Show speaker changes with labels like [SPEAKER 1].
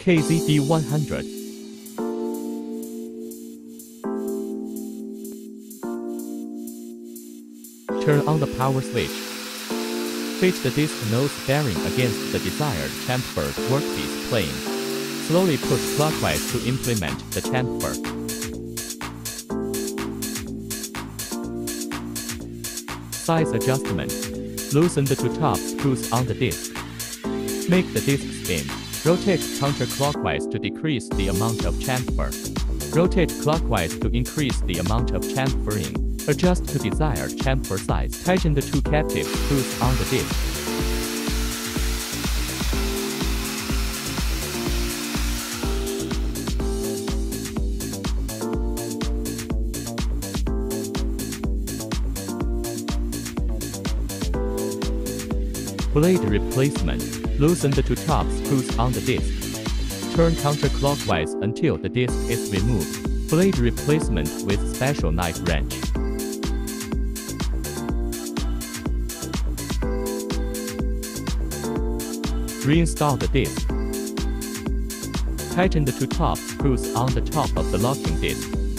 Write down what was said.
[SPEAKER 1] KZD100. Turn on the power switch. Fit the disc nose bearing against the desired chamfered workpiece plane. Slowly push clockwise to implement the chamfer. Size adjustment. Loosen the two top screws on the disc. Make the disc spin. Rotate counterclockwise to decrease the amount of chamfer. Rotate clockwise to increase the amount of chamfering. Adjust to desired chamfer size. Tighten the two captive screws on the disc. Blade replacement. Loosen the two top screws on the disc. Turn counterclockwise until the disc is removed. Blade replacement with special knife wrench. Reinstall the disc. Tighten the two top screws on the top of the locking disc.